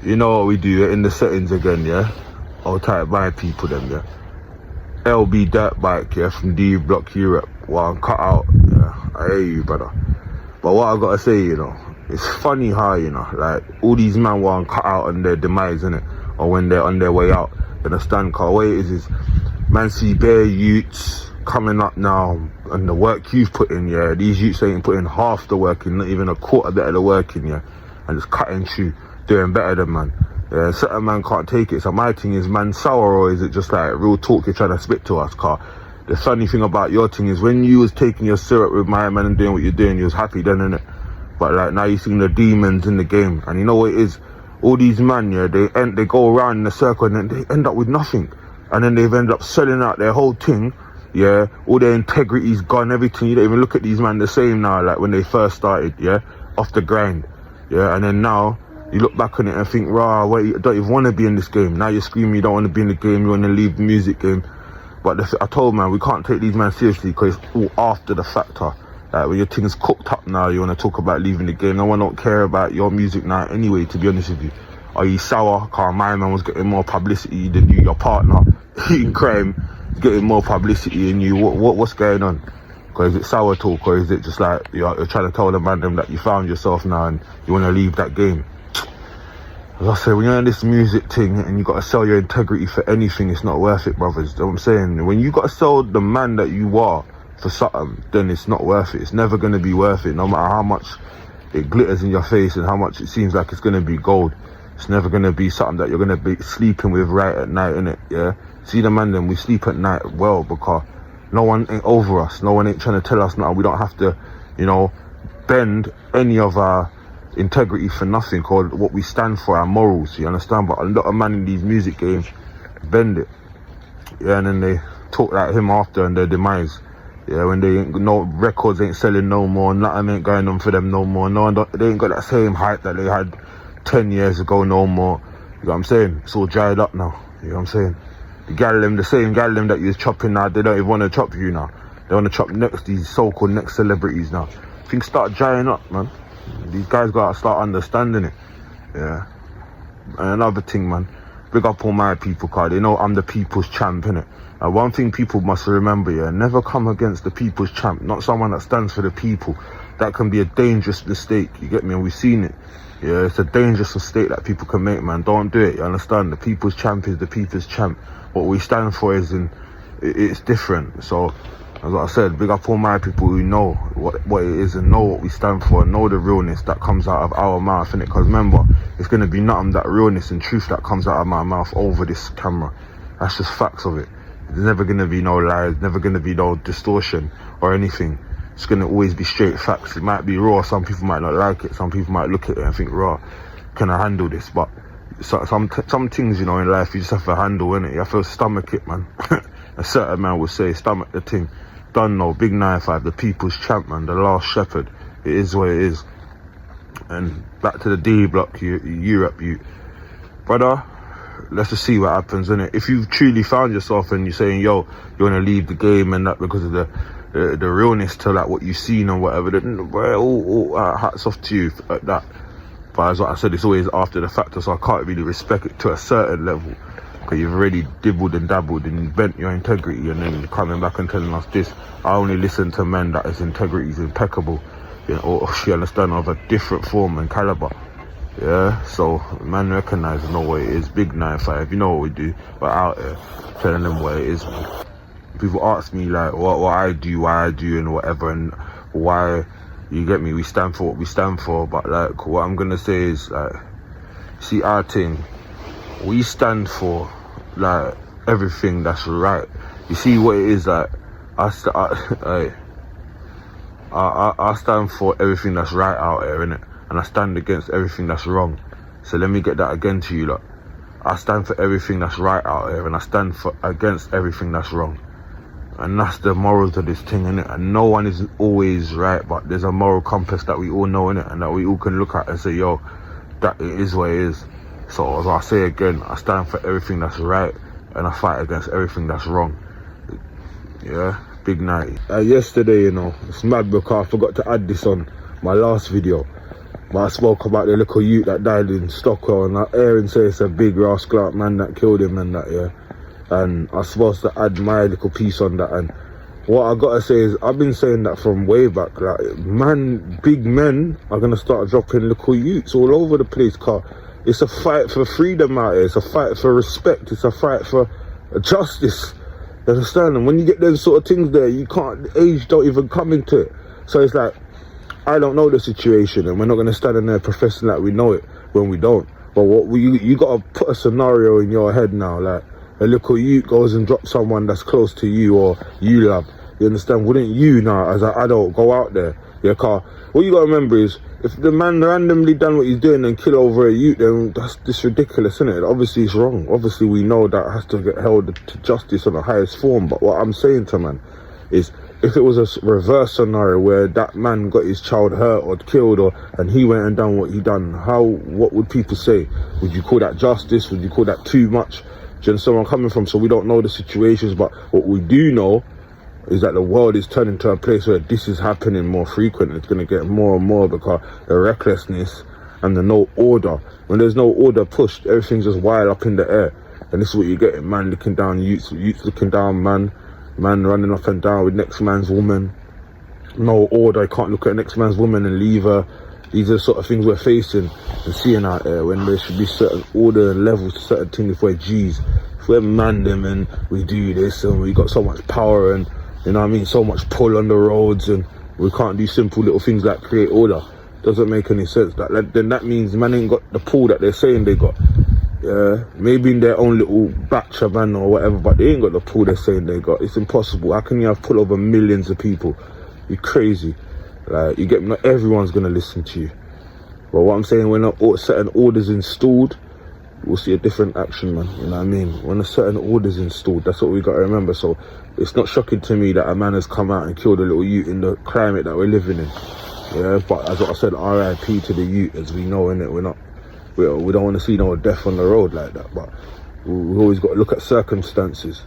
You know what we do in the settings again, yeah? I'll type my people them, yeah? LB Dirt Bike, yeah, from D Block Europe. Well, I'm cut out, yeah. I hear you, brother. But what I gotta say, you know, it's funny how, you know, like, all these men want cut out on their demise, innit? Or when they're on their way out in a stand car. What it is man see bare youths coming up now, and the work you've put in, yeah, these youths ain't putting half the work in, not even a quarter bit of the work in, yeah, and just cutting through, doing better than man. Yeah, certain man can't take it. So my thing is, man, sour, or is it just like real talk you're trying to spit to us, car? The funny thing about your thing is, when you was taking your syrup with my man and doing what you're doing, you was happy then, innit? But like now you're seeing the demons in the game, and you know what it is? All these man, yeah, they go around in a circle and then they end up with nothing, and then they've ended up selling out their whole thing. Yeah, all their integrity's gone, everything. You don't even look at these man the same now, like when they first started, yeah, off the grind, yeah, and then now you look back on it and think, rah, wait, you don't even want to be in this game. Now you're screaming you don't want to be in the game, you want to leave the music game. But I told man, we can't take these men seriously, because it's all after the factor. Like when your thing's cooked up now, you want to talk about leaving the game. No one don't care about your music now anyway, to be honest with you. Are you sour? Cause my man was getting more publicity than you, your partner, eating crime, getting more publicity than you. What's going on? Cause is it sour talk, or is it just like you're trying to tell the man them that you found yourself now and you want to leave that game? As I say, when you're in this music thing and you got to sell your integrity for anything, it's not worth it, brothers. You know what I'm saying? When you got to sell the man that you are for something, then it's not worth it. It's never going to be worth it, no matter how much it glitters in your face and how much it seems like it's going to be gold. It's never going to be something that you're going to be sleeping with right at night, innit? Yeah? See the man then, we sleep at night well, because no one ain't over us. No one ain't trying to tell us nothing. We don't have to, you know, bend any of our integrity for nothing, or what we stand for, our morals, you understand? But a lot of man in these music games bend it, yeah, and then they talk like him after and their demise, yeah, when they ain't, no records ain't selling no more, nothing ain't going on for them no more, they ain't got that same hype that they had 10 years ago no more. You know what I'm saying? It's all dried up now, you know what I'm saying? The same gallem that you're chopping now, they don't even want to chop you now. They want to chop next, these so-called next celebrities now. Things start drying up, man. These guys gotta start understanding it, yeah. And another thing, man, big up all my people, cause they know I'm the people's champ, innit? And one thing people must remember, yeah, never come against the people's champ, not someone that stands for the people. That can be a dangerous mistake, you get me? And we've seen it, yeah. It's a dangerous mistake that people can make, man. Don't do it, you understand? The people's champ is the people's champ. What we stand for is it's different. So as I said, big up all my people who know what it is and know what we stand for, and know the realness that comes out of our mouth, innit? Because remember, it's going to be nothing that realness and truth that comes out of my mouth over this camera. That's just facts of it. There's never going to be no lies, never going to be no distortion or anything. It's going to always be straight facts. It might be raw, some people might not like it, some people might look at it and think, raw, can I handle this? But some things, you know, in life you just have to handle, innit? You have to stomach it, man. A certain man would say, stomach the thing. Done no, big 9-5, the people's champ, man, the last shepherd. It is what it is. And back to the D Block, Europe, brother, let's just see what happens, innit? If you've truly found yourself and you're saying, yo, you want to leave the game and that because of the realness to like what you've seen and whatever, then all hats off to you at that. But as I said, it's always after the factor, so I can't really respect it to a certain level. Because you've already dibbled and dabbled and bent your integrity, and then you're coming back and telling us this. I only listen to men that his integrity is impeccable, you know, or you understand, of a different form and caliber. Yeah, so man recognise and know what it is. Big 9-5, you know what we do. We're out here telling them what it is, man. People ask me like what I do, why I do and whatever, and why, you get me, we stand for what we stand for. But like, what I'm gonna say is, like, see, our thing, we stand for like everything that's right. You see what it is, like, I stand for everything that's right out here, innit? And I stand against everything that's wrong. So let me get that again to you, lot. I stand for everything that's right out here, and I stand for against everything that's wrong. And that's the morals of this thing, innit? And no one is always right, but there's a moral compass that we all know, innit? And that we all can look at and say, yo, that it is what it is. So as I say again, I stand for everything that's right, and I fight against everything that's wrong. Yeah, big night. Yesterday, you know, it's mad because I forgot to add this on my last video. But I spoke about the little youth that died in Stockwell, and Aaron says it's a big rascal man that killed him and that, yeah. And I'm supposed to add my little piece on that. And what I gotta say is, I've been saying that from way back, like, big men are gonna start dropping little youths all over the place, car. It's a fight for freedom out here, it's a fight for respect, it's a fight for justice. You understand? And when you get them sort of things there, you can't, age don't even come into it. So it's like, I don't know the situation, and we're not gonna stand in there professing like we know it when we don't. But you gotta put a scenario in your head now, like, a little youth goes and drops someone that's close to you or you love. You understand? Wouldn't you now, as an adult, go out there? Your car. What you gotta remember is, if the man randomly done what he's doing and kill over a youth, then that's just ridiculous, isn't it? Obviously it's wrong. Obviously we know that has to get held to justice on the highest form. But what I'm saying to man is, if it was a reverse scenario where that man got his child hurt or killed, and he went and done what he done, what would people say? Would you call that justice? Would you call that too much? Do you understand where I'm coming from? So we don't know the situations, but what we do know is that the world is turning to a place where this is happening more frequent. It's going to get more and more because the recklessness and the no order. When there's no order pushed, everything's just wild up in the air. And this is what you're getting, man looking down, youths looking down, man running up and down with next man's woman. No order, you can't look at next man's woman and leave her. These are the sort of things we're facing and seeing out there, when there should be certain order and levels to certain things. If we're G's, if we're man them and we do this and we got so much power and, you know what I mean, so much pull on the roads, and we can't do simple little things like create order. Doesn't make any sense. Then that means man ain't got the pull that they're saying they got. Yeah, maybe in their own little batch of man or whatever, but they ain't got the pull they're saying they got. It's impossible. How can you have pull over millions of people? You're crazy. Like, you get, not everyone's gonna listen to you. But what I'm saying, when certain orders installed, we'll see a different action, man. You know what I mean? When a certain order's installed, that's what we got to remember. So it's not shocking to me that a man has come out and killed a little youth in the climate that we're living in. Yeah, but as what I said, RIP to the youth, as we know, innit? We don't want to see no death on the road like that. But we always got to look at circumstances.